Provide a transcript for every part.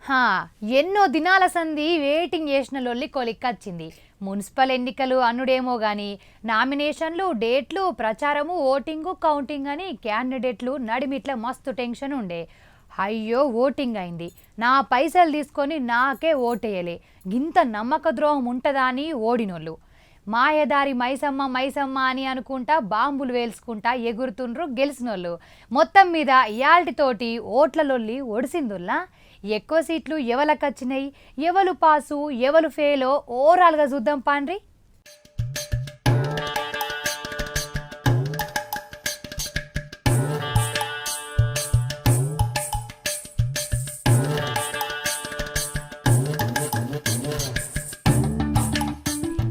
హా ఎన్నో దినాల సంధి వెయిటింగ్ చేసిన లొల్లి కొలిక్కచ్చింది. మున్సిపల్ ఎన్నికలు అనుడేమో గాని నామినేషన్లు, డేట్లు, ప్రచారము, ఓటింగు, కౌంటింగ్ అని క్యాండిడేట్లు నడిమిట్ల మస్తు టెన్షన్ ఉండే. అయ్యో ఓటింగ్ అయింది, నా పైసలు తీసుకొని నాకే ఓటేయలే, గింత నమ్మక ద్రోహం ఉంటుందా అని ఓడినోళ్ళు. మాయదారి మైసమ్మ మైసమ్మ అని అనుకుంటా బాంబులు వేల్చుకుంటా ఎగురుతుండ్రు గెలిచినోళ్ళు. మొత్తం మీద ఇయాల్టితోటి ఓట్లలొల్లి ఒడిసిందుల్లా. ఎక్కువ సీట్లు ఎవలకచ్చినాయి, ఎవలు పాసు ఎవలు ఫెయిలో ఓవరాల్గా చూద్దాం పాండ్రి.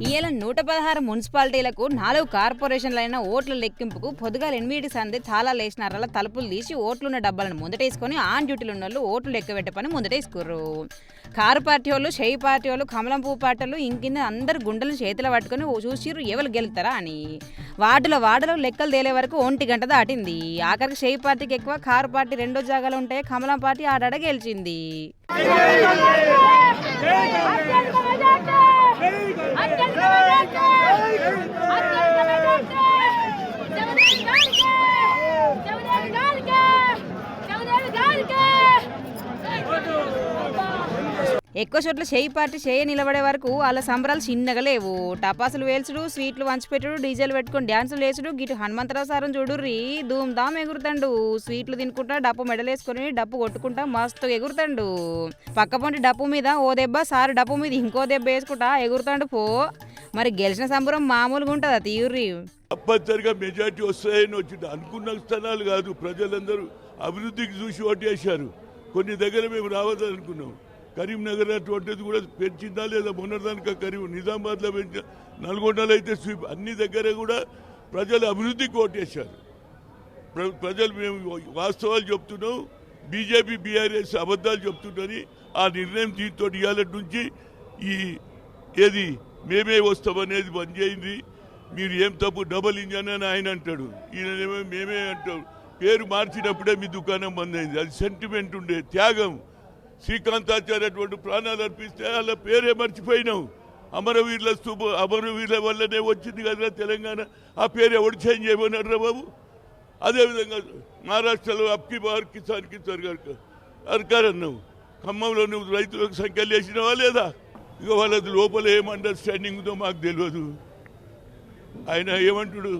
ఇవాళ 116 మున్సిపాలిటీలకు 4 కార్పొరేషన్లైన ఓట్ల లెక్కింపుకు పొద్దుగాల 8 సందే తాళాలు వేసినారల్ల తలుపులు తీసి ఓట్లున్న డబ్బాలను ముందటేసుకొని ఆన్ డ్యూటీలు ఉన్న వాళ్ళు ఓట్లు లెక్కబెట్టే పని ముందటేసుకుర్రు. కారు పార్టీ వాళ్ళు, షెయి పార్టీ వాళ్ళు, కమలం పువ్వు పార్టీ వాళ్ళు ఇంకింద అందరు గుండెలు చేతిలో పట్టుకొని చూసిర్రు ఎవరు గెలుతారా అని. వార్డులో లెక్కలు తేలే వరకు 1 గంట దాటింది. ఆఖరికి షెయి పార్టీకి ఎక్కువ, కారు పార్టీ రెండో జాగాలో ఉంటాయి, కమలం పార్టీ ఆడాడ గెలిచింది. ఎక్కువ చోట్ల షెయి పార్టీ నిలబడే వరకు వాళ్ళ సంబరాలు చిన్నగా లేవు. టపాసులు వేల్చుడు, స్వీట్లు వంచిపెట్టుడు, డీజేలు పెట్టుకుని డ్యాన్సులు వేసుడు. గిటు హనుమంతరావు సారం చూడుర్రి ధూమ్ ధామ్ ఎగురుతాండు. స్వీట్లు తినుకుంటా డప్పు మెడలేసుకొని డప్పు కొట్టుకుంటా మస్తు ఎగురుతాండు. పక్కపొంటి డప్పు మీద ఓ దెబ్బ, సారు డప్పు మీద ఇంకో దెబ్బ వేసుకుంటా ఎగురుతాండు పో. మరి గెలిచిన సంబరం మామూలుగా ఉంటుందా తీయుర్రి. తప్పనిసరిగా మెజార్టీ వస్తాయని వచ్చింది అనుకున్న స్థానాలు కాదు. ప్రజలందరూ అభివృద్ధికి చూసి ఓటేశారు. కొన్ని దగ్గర మేము రావద్దని అనుకున్నాం. కరీంనగర్ అటువంటిది కూడా పెంచిందా లేదా మొన్నదానిక నిజామాబాద్లో పెంచ, నల్గొండలో అయితే స్వీప్, అన్ని దగ్గర కూడా ప్రజలు అభివృద్ధికి ఓటేశారు. ప్రజలు మేము వాస్తవాలు చెప్తున్నాం, బీజేపీ బీఆర్ఎస్ అబద్ధాలు చెప్తుందని ఆ నిర్ణయం దీంతో ఇవాళ నుంచి ఏది మేమే వస్తామనేది బంద్ చేయండి. మీరు ఏం తప్పు డబల్ ఇంజన్ అని ఆయన అంటాడు, ఈయననేమో మేమే అంటాడు. పేరు మార్చినప్పుడే మీ దుకాణం బంద్ అయింది. అది సెంటిమెంట్ ఉండే త్యాగం. శ్రీకాంతాచార్య అటువంటి ప్రాణాలు అర్పిస్తే వాళ్ళ పేరే మర్చిపోయినావు. అమరవీరుల వల్లనే వచ్చింది కదా తెలంగాణ. ఆ పేరు ఎవడు చేంజ్ చేయమన్నారా బాబు? అదేవిధంగా మహారాష్ట్రలో అప్కి బార్ కిసాన్ సర్కార్ అన్నావు. ఖమ్మంలో నువ్వు రైతులకు సంఖ్యలు వేసినావా లేదా? ఇక వాళ్ళది లోపల ఏం అండర్స్టాండింగ్ ఉందో మాకు తెలియదు. ఆయన ఏమంటాడు,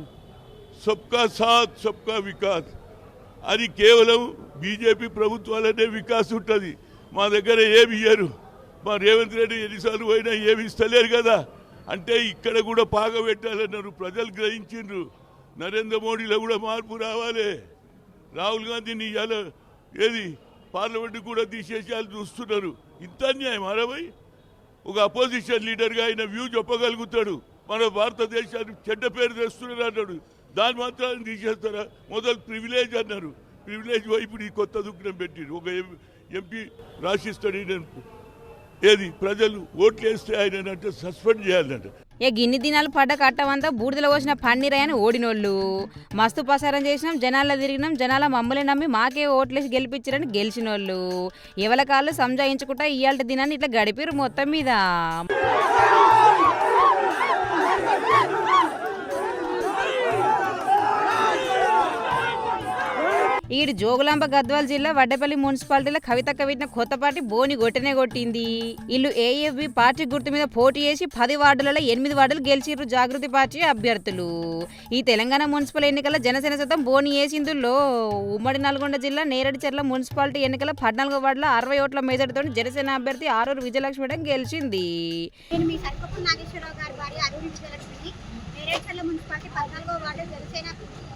సబ్కా సాత్ సబ్కా వికాస్ అది కేవలం బీజేపీ ప్రభుత్వాలనే వికాస్ ఉంటుంది. మా దగ్గర ఏమి ఇయ్యరు. మా రేవంత్ రెడ్డి ఎన్నిసార్లు పోయినా ఏమి ఇస్తలేరు కదా. అంటే ఇక్కడ కూడా పాగబెట్టాలన్నారు. ప్రజలు గ్రహించిండ్రు. నరేంద్ర మోడీలో కూడా మార్పు రావాలి. రాహుల్ గాంధీని ఇవాళ పార్లమెంటు కూడా తీసేసి చూస్తున్నారు. ఇంత అన్యాయం అరవై. ఒక అపోజిషన్ లీడర్గా ఆయన వ్యూ చెప్పగలుగుతాడు. మన భారతదేశానికి చెడ్డ పేరు తెస్తున్నారు అన్నాడు. దాని మాత్రాన్ని తీసేస్తారా? మొదలు ప్రివిలేజ్ అన్నారు. ప్రివిలేజ్ వైపు ఈ కొత్త దుఃఖం పెట్టిరు. ఒక ఎంపీ రాసిస్తాడు, ప్రజలు ఓట్లు వేస్తే ఆయన అంటే సస్పెండ్ చేయాలంట. గిన్ని దినాలు పడ్డ కట్టమంతా బూడిదలో పోసిన పన్నీరని ఓడినోళ్ళు. మస్తు ప్రసారం చేసినాం, జనాల్లో తిరిగినాం, జనాల మమ్మల్ని నమ్మి మాకే ఓట్లేసి గెలిపించారని గెలిచినోళ్ళు. ఎవల కాళ్ళు సంజాయించుకుంటా ఇవాళ దినాన్ని ఇట్లా గడిపిరు మొత్తం మీద. ఈడు జోగులాంబ గద్వాల్ జిల్లా వడ్డేపల్లి మున్సిపాలిటీలో కవితక్క పెట్టిన కొత్త పార్టీ బోని కొట్టింది. ఇల్లు ఏఎఫ్బి పార్టీ గుర్తు మీద పోటీ చేసి 10 వార్డులలో 8 వార్డులు గెలిచిర్రు జాగృతి పార్టీ అభ్యర్థులు. ఈ తెలంగాణ మున్సిపల్ ఎన్నికల జనసేన సతం బోని వేసిందులో ఉమ్మడి నల్గొండ జిల్లా నేరడిచెర్ల మున్సిపాలిటీ ఎన్నికల 14వ వార్డులో 60 ఓట్ల మెజార్టీతో జనసేన అభ్యర్థి ఆరూరు విజయలక్ష్మి గెలిచింది.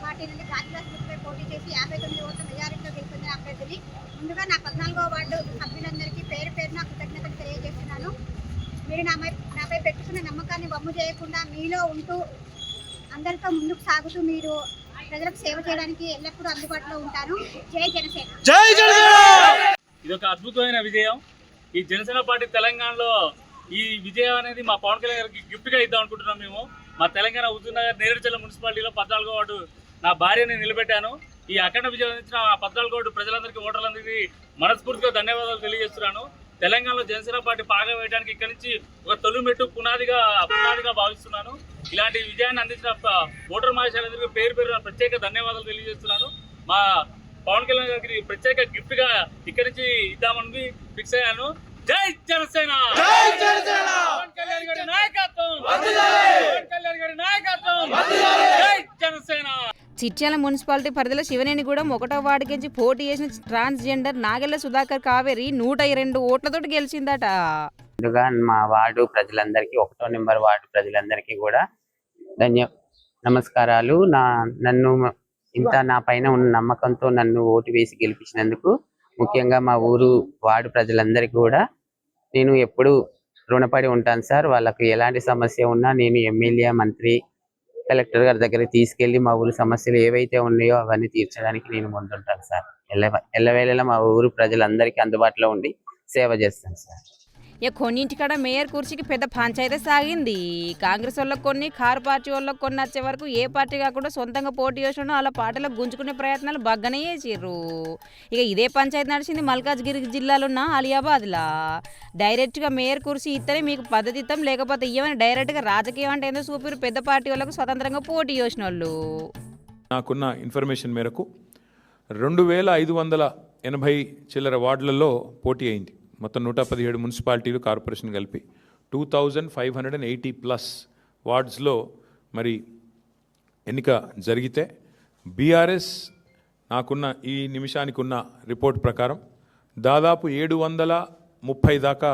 పార్టీ నుండి కాళిదాస్ గుర్తుపై పోటీ చేసి 59 ఓట్ల మెజారిటీలో గెలుపొందిన అభ్యర్థిని. ముందుగా నా 14వ వార్డు సభ్యులందరికీ పేరు పేరున కృతజ్ఞతలు తెలియజేస్తున్నాను. మీరు నాపై పెట్టుకున్న నమ్మకాన్ని వమ్ము చేయకుండా మీలో ఉంటూ అందరితో ముందుకు సాగుతూ మీరు ప్రజలకు సేవ చేయడానికి ఎల్లప్పుడూ అందుబాటులో ఉంటాను. జై జనసేన. జై జనసేన. ఇది ఒక అద్భుతమైన విజయం. ఈ జనసేన పార్టీ తెలంగాణలో ఈ విజయం అనేది మా పవన్ కళ్యాణ్ గారికి గిఫ్ట్గా ఇద్దాం అనుకుంటున్నాం. మేము మా తెలంగాణ హుజూర్నగర్ నేరేడుచర్ల మున్సిపాలిటీలో 14వ వార్డు నా భార్యని నిలబెట్టాను. ఈ అఖండ విజయం ఇచ్చిన 14 కోటి ప్రజలందరికీ, ఓటర్లందరికీ మనస్ఫూర్తిగా ధన్యవాదాలు తెలియజేస్తున్నాను. తెలంగాణలో జనసేన పార్టీ బాగా వేయడానికి ఇక్కడి నుంచి ఒక తొలిమెట్టు పునాదిగా భావిస్తున్నాను. ఇలాంటి విజయాన్ని అందించిన ఓటర్ మహాశయులందరికీ పేరు ప్రత్యేక ధన్యవాదాలు తెలియజేస్తున్నాను. మా పవన్ కళ్యాణ్ గారికి ప్రత్యేక గిఫ్ట్ గా ఇక్కడి నుంచి ఇద్దామని ఫిక్స్ అయ్యాను. జై జనసేన, పవన్ కళ్యాణ్ గారి నాయకత్వం, పవన్ కళ్యాణ్ గారి నాయకత్వం, జై జనసేన. చిట్యాల మున్సిపాలిటీ పరిధిలో శివనేనిగూడెం 1వ వార్డుకించి పోటీ చేసిన ట్రాన్స్జెండర్ నాగెళ్ల సుధాకర్ కావేరి 102 ఓట్లతోటి గెలిచిందట. ముందుగా మా వార్డు ప్రజలందరికీ 1వ నెంబర్ వార్డు ప్రజలందరికీ కూడా నమస్కారాలు. నన్ను ఇంత నా పైన ఉన్న నమ్మకంతో నన్ను ఓటు వేసి గెలిపించినందుకు ముఖ్యంగా మా ఊరు వార్డు ప్రజలందరికీ కూడా నేను ఎప్పుడు రుణపడి ఉంటాను సార్. వాళ్ళకు ఎలాంటి సమస్య ఉన్నా నేను ఎమ్మెల్యే, మంత్రి, కలెక్టర్ గారి దగ్గరికి తీసుకెళ్లి మా ఊరు సమస్యలు ఏవైతే ఉన్నాయో అవన్నీ తీర్చడానికి నేను ముందుంటాను సార్. ఎల్లవేళలా మా ఊరు ప్రజలందరికీ అందుబాటులో ఉండి సేవ చేస్తాను సార్. ఇక కొన్నింటికాడ మేయర్ కుర్చీకి పెద్ద పంచాయతీ సాగింది. కాంగ్రెస్ వాళ్ళకి కొన్ని, కారు పార్టీ వాళ్ళకి కొన్ని వచ్చే వరకు ఏ పార్టీ కాకుండా సొంతంగా పోటీ చేసిన అలా పార్టీలో గుంజుకునే ప్రయత్నాలు బాగానే చేసిర్రు. ఇక ఇదే పంచాయతీ నడిచింది మల్కాజ్గిరి జిల్లాలో ఉన్న అలియాబాద్లా. డైరెక్ట్గా మేయర్ కుర్చీ ఇస్తేనే మీకు పద్ధతి ఇస్తాం, లేకపోతే ఇవ్వని డైరెక్ట్గా రాజకీయం అంటే ఏందో చూపిరు పెద్ద పార్టీ వాళ్ళకు స్వతంత్రంగా పోటీ చేసిన వాళ్ళు. నాకున్న ఇన్ఫర్మేషన్ మేరకు 2580 చిల్లర వార్డులలో పోటీ అయింది. మొత్తం 117 మున్సిపాలిటీలు, కార్పొరేషన్ కలిపి 2580+ వార్డ్స్లో మరి ఎన్నిక జరిగితే బీఆర్ఎస్ నాకున్న ఈ నిమిషానికి ఉన్న రిపోర్ట్ ప్రకారం దాదాపు 730 దాకా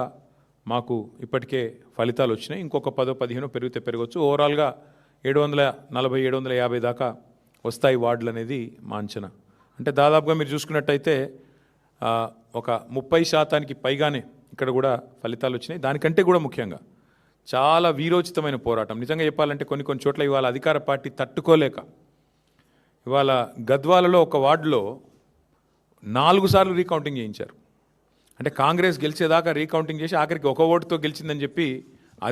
మాకు ఇప్పటికే ఫలితాలు వచ్చినాయి. ఇంకొక 10-15 పెరిగితే పెరగవచ్చు. ఓవరాల్గా 740-750 దాకా వస్తాయి వార్డులు అనేది మా అంచనా. అంటే దాదాపుగా మీరు చూసుకున్నట్టయితే ఒక 30% పైగానే ఇక్కడ కూడా ఫలితాలు వచ్చినాయి. దానికంటే కూడా ముఖ్యంగా చాలా వీరోచితమైన పోరాటం. నిజంగా చెప్పాలంటే కొన్ని చోట్ల ఇవాళ అధికార పార్టీ తట్టుకోలేక ఇవాళ గద్వాలలో ఒక వార్డులో 4 సార్లు రీకౌంటింగ్ చేయించారు. అంటే కాంగ్రెస్ గెలిచేదాకా రీకౌంటింగ్ చేసి ఆఖరికి ఒక ఓటుతో గెలిచిందని చెప్పి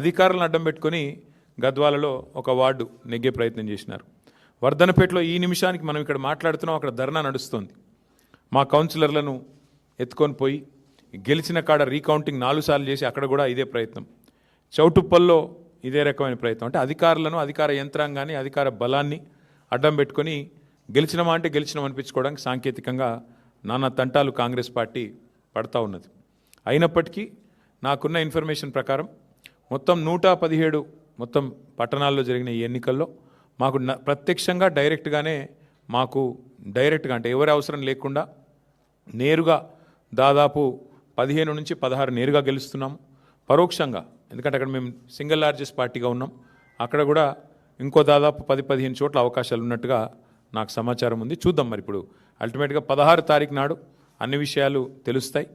అధికారులను అడ్డం పెట్టుకొని గద్వాలలో ఒక వార్డు నెగ్గే ప్రయత్నం చేసినారు. వర్ధనపేటలో ఈ నిమిషానికి మనం ఇక్కడ మాట్లాడుతున్నాం, అక్కడ ధర్నా నడుస్తుంది. మా కౌన్సిలర్లను ఎత్తుకొని పోయి గెలిచిన కాడ రీకౌంటింగ్ 4 సార్లు చేసి అక్కడ కూడా ఇదే ప్రయత్నం. చౌటుప్పల్లో ఇదే రకమైన ప్రయత్నం. అంటే అధికారులను, అధికార యంత్రాంగాన్ని, అధికార బలాన్ని అడ్డం పెట్టుకొని గెలిచినమా అంటే గెలిచినాం అనిపించుకోవడానికి సాంకేతికంగా నానా తంటాలు కాంగ్రెస్ పార్టీ పడతా ఉన్నది. అయినప్పటికీ నాకున్న ఇన్ఫర్మేషన్ ప్రకారం మొత్తం 117 మొత్తం పట్టణాల్లో జరిగిన ఈ ఎన్నికల్లో మాకు ప్రత్యక్షంగా డైరెక్ట్గానే అంటే ఎవరి అవసరం లేకుండా నేరుగా దాదాపు 15 నుంచి 16 నేరుగా గెలుస్తున్నాము. పరోక్షంగా, ఎందుకంటే అక్కడ మేము సింగిల్ లార్జెస్ట్ పార్టీగా ఉన్నాం, అక్కడ కూడా ఇంకో దాదాపు 10-15 చోట్ల అవకాశాలు ఉన్నట్టుగా నాకు సమాచారం ఉంది. చూద్దాం మరి ఇప్పుడు అల్టిమేట్గా 16 తారీఖు నాడు అన్ని విషయాలు తెలుస్తాయి.